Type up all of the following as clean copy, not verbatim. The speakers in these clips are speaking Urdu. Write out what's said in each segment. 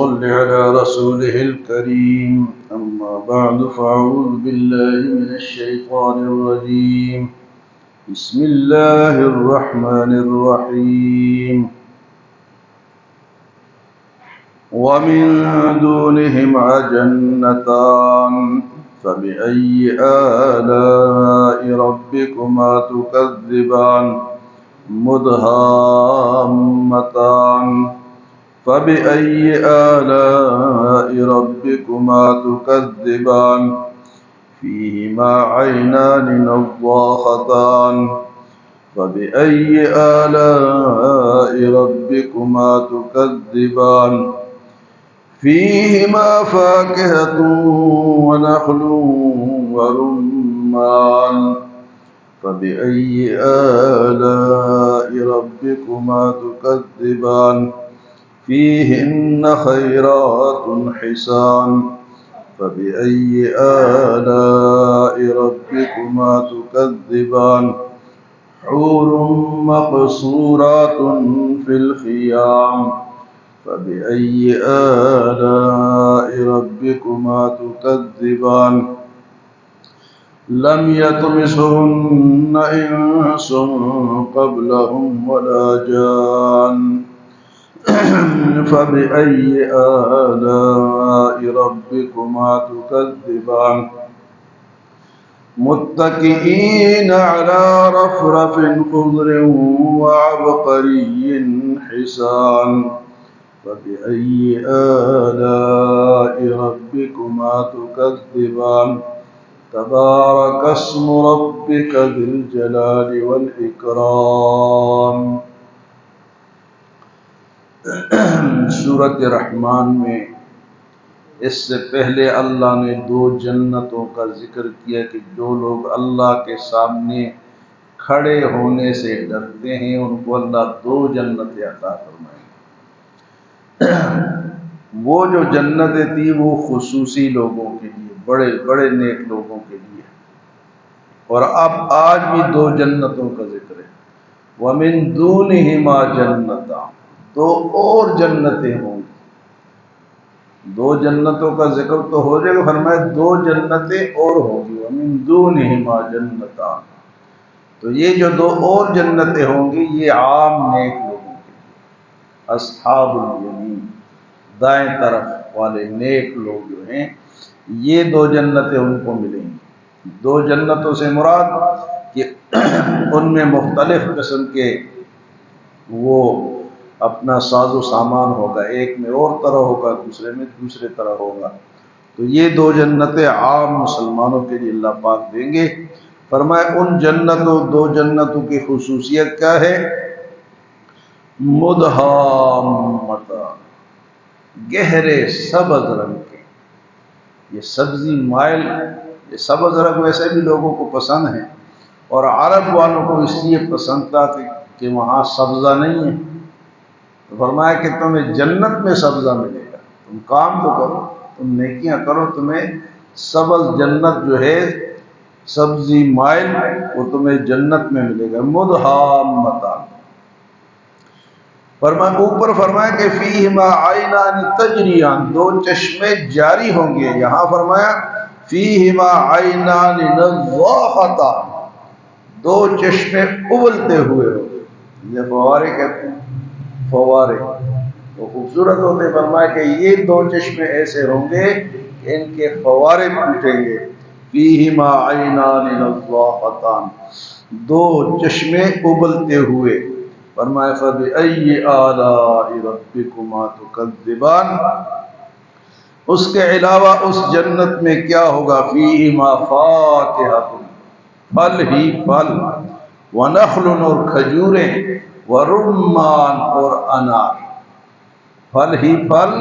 صل على رسوله الكريم. أما بعد فأعوذ بالله من الشيطان الرجيم. بسم الله الرحمن الرحيم. ومن دونهما جنتان فبأي آلاء ربكما تكذبان مدهامتان فبأي آلاء ربكما تكذبان فيهما عينان نضاختان فبأي آلاء ربكما تكذبان فيهما فاكهة ونخل ورمان فبأي آلاء ربكما تكذبان فيهن خيرات حسان فبأي آلاء ربكما تكذبان حور مقصورات في الخيام فبأي آلاء ربكما تكذبان لم يطمثهن إنس قبلهم ولا جان فبأي آلاء ربكما تكذبان متكئين على رفرف خضر وعبقري حسان فبأي آلاء ربكما تكذبان تبارك اسم ربك ذي الجلال والإكرام. سورۃ رحمان میں اس سے پہلے اللہ نے دو جنتوں کا ذکر کیا کہ جو لوگ اللہ کے سامنے کھڑے ہونے سے ڈرتے ہیں ان کو اللہ دو جنتیں عطا فرمائیں. وہ جو جنتیں تھی وہ خصوصی لوگوں کے لیے، بڑے بڑے نیک لوگوں کے لیے، اور اب آج بھی دو جنتوں کا ذکر ہے. وَمِن دُونِهِمَا جَنَّتَانِ، دو اور جنتیں ہوں گی. دو جنتوں کا ذکر تو ہو جائے گا، فرمایا دو جنتیں اور ہوں گی. وَمِن دُونِهِمَا جَنَّتَانِ، تو یہ جو دو اور جنتیں ہوں گی یہ عام نیک لوگوں کے لیے، اصحاب الیمین، دائیں طرف والے نیک لوگ جو ہیں یہ دو جنتیں ان کو ملیں گی. دو جنتوں سے مراد کہ ان میں مختلف قسم کے وہ اپنا ساز و سامان ہوگا، ایک میں اور طرح ہوگا، دوسرے میں دوسرے طرح ہوگا. تو یہ دو جنتیں عام مسلمانوں کے لیے اللہ پاک دیں گے. فرمایا ان دو جنتوں کی خصوصیت کیا ہے؟ مدہامتان، گہرے سبز رنگ کے. یہ سبزی مائل، یہ سبز رنگ ویسے بھی لوگوں کو پسند ہے، اور عرب والوں کو اس لیے پسند تھا کہ وہاں سبزہ نہیں ہے. فرمایا کہ تمہیں جنت میں سبزہ ملے گا، تم کام تو کرو، تم نیکیاں کرو، تمہیں سبز جنت جو ہے سبزی مائل وہ تمہیں جنت میں ملے گا. مدہامتان، فرمایا اوپر فرمایا کہ فیہما عینان تجریان، دو چشمے جاری ہوں گے. یہاں فرمایا فیہما عینان نضاختان، دو چشمے ابلتے ہوئے ہوں گے. یہ فوارے کہتے ہیں، فوارے وہ خوبصورت ہوتے. فرمایا کہ یہ دو چشمے ایسے ہوں گے کہ ان کے فوارے پھوٹیں گے. فیہما عینان نضاختان، دو چشمے ابلتے ہوئے. فرمایا فبأی آلاء ربکما تکذبان، اس کے علاوہ اس جنت میں کیا ہوگا؟ فیہما فاکہۃ، پھل ہی پھل، ونخل اور کھجوریں، ورمان اور انار. پھل ہی پھل،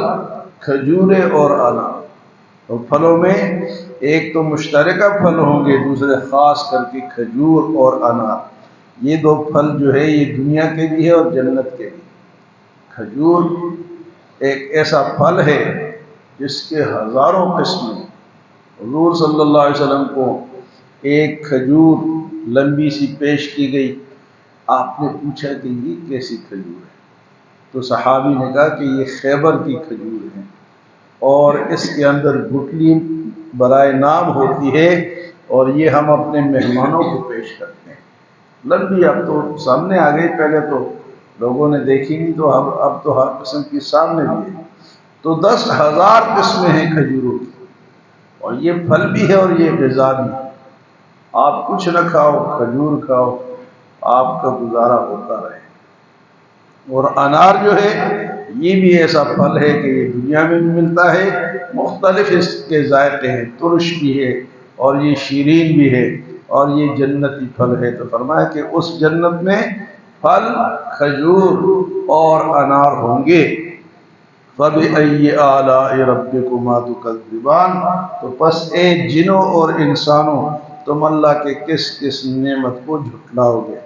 کھجوریں اور انار. تو پھلوں میں ایک تو مشترکہ پھل ہوں گے، دوسرے خاص کر کے کھجور اور انار. یہ دو پھل جو ہے یہ دنیا کے بھی ہے اور جنت کے بھی. کھجور ایک ایسا پھل ہے جس کے ہزاروں قسمیں. حضور صلی اللہ علیہ وسلم کو ایک کھجور لمبی سی پیش کی گئی. آپ نے پوچھا کہ یہ کیسی کھجور ہے؟ تو صحابی نے کہا کہ یہ خیبر کی کھجور ہے اور اس کے اندر گٹلی برائے نام ہوتی ہے اور یہ ہم اپنے مہمانوں کو پیش کرتے ہیں۔ لمبی اب تو سامنے آ گئی، پہلے تو لوگوں نے دیکھی نہیں، تو اب تو ہر قسم کی سامنے بھی ہے۔ تو 10,000 قسمیں ہیں کھجوروں کی، اور یہ پھل بھی ہے اور یہ غذا بھی ہے۔ آپ کچھ نہ کھاؤ، کھجور کھاؤ، آپ کا گزارا ہوتا رہے۔ اور انار جو ہے یہ بھی ایسا پھل ہے کہ یہ دنیا میں بھی ملتا ہے، مختلف اس کے ذائقے ہیں، ترش بھی ہے اور یہ شیرین بھی ہے، اور یہ جنتی پھل ہے۔ تو فرمایا کہ اس جنت میں پھل کھجور اور انار ہوں گے۔ فَبِأَيِّ آلَاءِ رَبِّكُمَا تُكَذِّبَانِ، تو پس اے جنوں اور انسانوں، تم اللہ کے کس کس نعمت کو جھٹلاؤ گے۔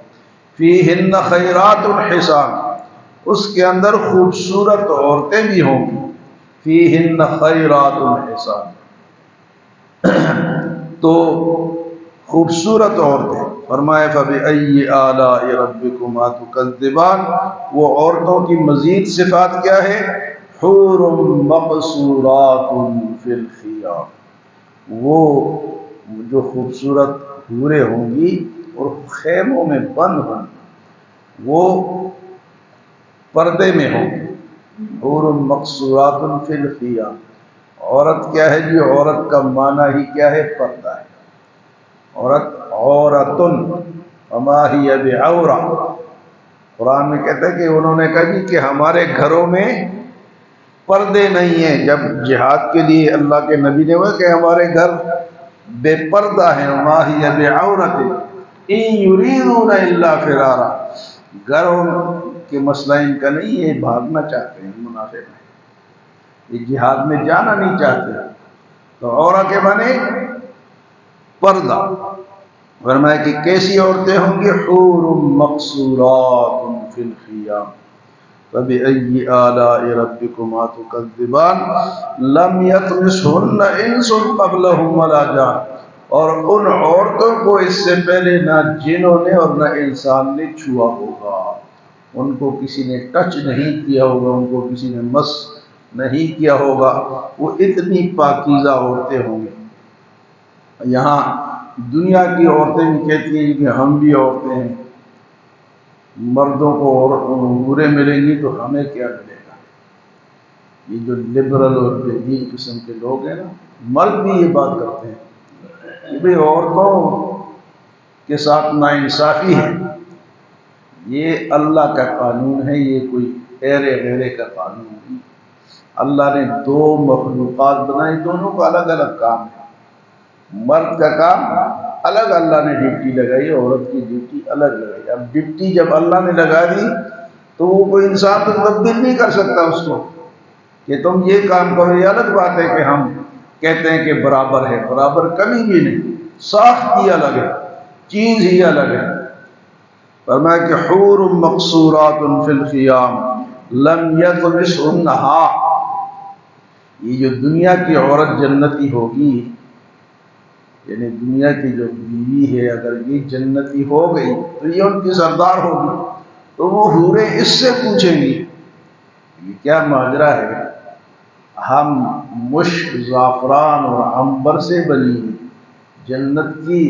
فِيهِنَّ خَيْرَاتٌ حِسَانٌ، اس کے اندر خوبصورت عورتیں بھی ہوں گی۔ فِيهِنَّ خَيْرَاتٌ حِسَانٌ، تو خوبصورت عورتیں۔ فرمائے فَبِأَيِّ آلَاءِ رَبِّكُمَا تُكَذِّبَانِ، وہ عورتوں کی مزید صفات کیا ہے؟ حور مقصورات فی الخیام، وہ جو خوبصورت حوریں ہوں گی اور خیموں میں بند ہوں گی، وہ پردے میں ہوں گی۔ حور مقصورات فی الخیام، عورت کیا ہے جی؟ عورت کا معنی ہی کیا ہے؟ پردہ ہے۔ عورت عورتن وما ہی بعورہ، قرآن میں کہتا ہے کہ انہوں نے کہا جی کہ ہمارے گھروں میں پردے نہیں ہیں۔ جب جہاد کے لیے اللہ کے نبی نے کہا کہ ہمارے گھر بے پردہ ہیں، وما ہی بعورۃ ان یریدون الا فرارا، گھروں کے مسئلہ ان کا نہیں، یہ بھاگنا چاہتے ہیں، منافق ہیں، یہ جہاد میں جانا نہیں چاہتے۔ تو عورت کے معنی پردہ۔ فرمایا کہ کیسی عورتیں ہوں گی؟ حور مقصورات فی الخیام، فبأي آلاء ربكما تكذبان لم يطمثهن انس قبلهم ولا جان، اور ان عورتوں کو اس سے پہلے نہ جنوں نے اور نہ انسان نے چھوا ہوگا، ان کو کسی نے ٹچ نہیں کیا ہوگا، ان کو کسی نے مس نہیں کیا ہوگا، وہ اتنی پاکیزہ عورتیں ہوں گی۔ یہاں دنیا کی عورتیں بھی کہتی ہیں کہ ہم بھی عورتیں ہیں، مردوں کو حوریں ملیں گی تو ہمیں کیا ملے گا۔ یہ جو لبرل اور بے دین قسم کے لوگ ہیں نا، مرد بھی یہ بات کرتے ہیں کہ بھئی عورتوں کے ساتھ ناانصافی ہے، یہ اللہ کا قانون ہے، یہ کوئی ایرے غیرے کا قانون نہیں۔ اللہ نے دو مخلوقات بنائی، دونوں کا الگ الگ کام ہے۔ مرد کا کام الگ اللہ نے ڈیوٹی لگائی، عورت کی ڈیوٹی الگ لگائی۔ اب ڈیوٹی جب اللہ نے لگا دی تو وہ کوئی انسان تو تبدیل نہیں کر سکتا اس کو کہ تم یہ کام کرو۔ یہ الگ بات ہے کہ ہم کہتے ہیں کہ برابر ہے، برابر کبھی بھی نہیں، ساخت ہی الگ ہے، چیز ہی الگ ہے۔ فرمایا کہ حور مقصورات فی الخیام لم یطمثہن، یہ جو دنیا کی عورت جنتی ہوگی، یعنی دنیا کی جو بیوی ہے اگر یہ جنتی ہو گئی تو یہ ان کی سردار ہوگی، تو وہ حوریں اس سے پوچھیں گی یہ کیا ماجرا ہے، ہم مشک، زعفران اور عنبر سے بنی ہیں، جنت کی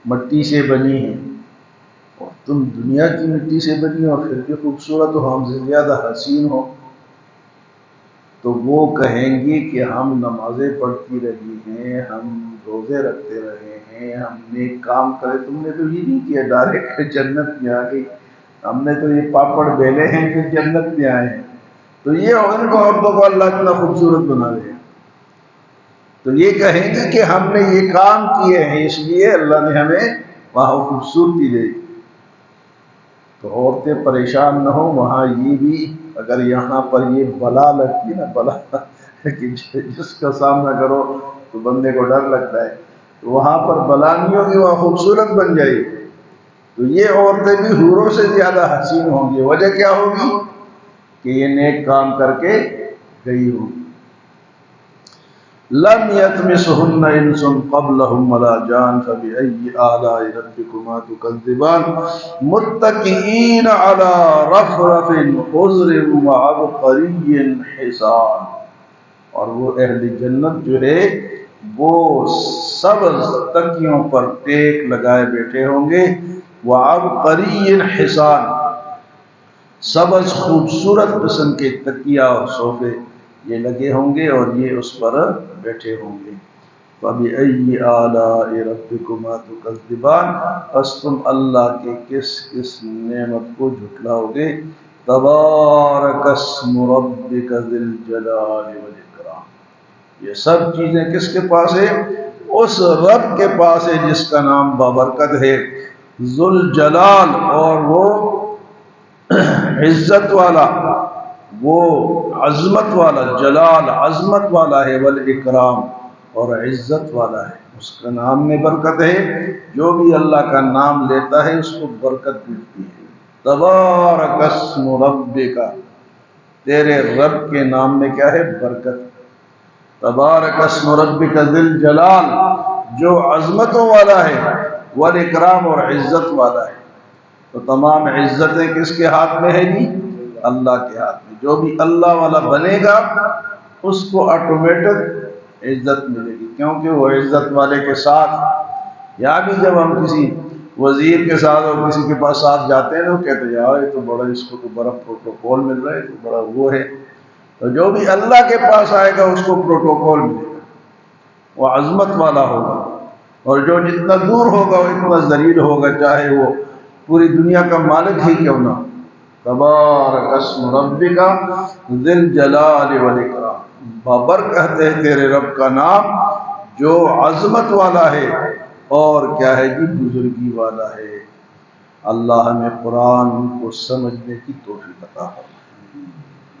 مٹی سے بنی ہیں، اور تم دنیا کی مٹی سے بنی ہو، پھر بھی خوبصورت ہو، ہم سے زیادہ حسین ہو۔ تو وہ کہیں گی کہ ہم نمازیں پڑھتی رہی ہیں، ہم روزے رکھتے رہے ہیں، ہم نے کام کرے، تم نے تو یہ نہیں کیا، ڈائریکٹ جنت میں آ گئی، ہم نے تو یہ پاپڑ بیلے ہیں کہ جنت میں آئے ہیں۔ تو یہ ان کو عورتوں کو اللہ اتنا خوبصورت بنا دے، تو یہ کہیں گے کہ ہم نے یہ کام کیے ہیں، اس لیے اللہ نے ہمیں وہاں خوبصورتی دے دی۔ تو عورتیں پریشان نہ ہو، وہاں یہ بھی اگر یہاں پر یہ بلا لگتی نا، بلا کہ جس کا سامنا کرو تو بندے کو ڈر لگتا ہے، تو وہاں پر بلا نہیں ہوگی، وہاں خوبصورت بن جائے گی۔ تو یہ عورتیں بھی حوروں سے زیادہ حسین ہوں گی۔ وجہ کیا ہوگی کہ یہ نیک کام کر کے گئی ہوگی۔ لم يطمسهن انس قبلهم ولا جان فبأي آلاء ربكما تكذبان متكئين على رفرف خضر وعبقري حسان. اور وہ اہل جنت جو ہے وہ سبز تکیوں پر ٹیک لگائے بیٹھے ہوں گے. وعبقري حسان، سبز خوبصورت قسم کے تکیہ اور صوفے یہ لگے ہوں گے اور یہ اس پر بیٹھے ہوں گے. فَبِأَيِّ آلَاءِ رَبِّكُمَا تُكَذِّبَانِ، پس تم اللہ کے کس کس نعمت کو جھٹلاؤ گے. تبارک اسم ربک ذی الجلال والاکرام، یہ سب چیزیں کس کے پاس ہے؟ اس رب کے پاس ہے جس کا نام بابرکت ہے، ذو الجلال، اور وہ عزت والا، وہ عظمت والا، جلال عظمت والا ہے، والاکرام اور عزت والا ہے. اس کا نام میں برکت ہے، جو بھی اللہ کا نام لیتا ہے اس کو برکت ملتی ہے. تبارک اسم ربک، تیرے رب کے نام میں کیا ہے؟ برکت. تبارک اسم ربک ذی الجلال، جو عظمتوں والا ہے، والاکرام اور عزت والا ہے. تو تمام عزتیں کس کے ہاتھ میں ہے جی؟ اللہ کے ہاتھ میں. جو بھی اللہ والا بنے گا اس کو آٹومیٹک عزت ملے گی، کیونکہ وہ عزت والے کے ساتھ، یا بھی جب ہم کسی وزیر کے ساتھ اور کسی کے پاس ساتھ جاتے ہیں تو کہتے ہیں یار یہ تو بڑا، اس کو تو بڑا پروٹوکول مل رہا ہے، تو بڑا وہ ہے. تو جو بھی اللہ کے پاس آئے گا اس کو پروٹوکول ملے گا، وہ عظمت والا ہوگا. اور جو جتنا دور ہوگا وہ اتنا ذلیل ہوگا، چاہے وہ پوری دنیا کا مالک ہی کیوں نہ. تبارک اسم ربک ذی الجلال والاکرام، بابرکت ہے تیرے رب کا نام جو عظمت والا ہے اور کیا ہے جی؟ بزرگی والا ہے. اللہ ہمیں قرآن کو سمجھنے کی توفیق عطا فرمائے.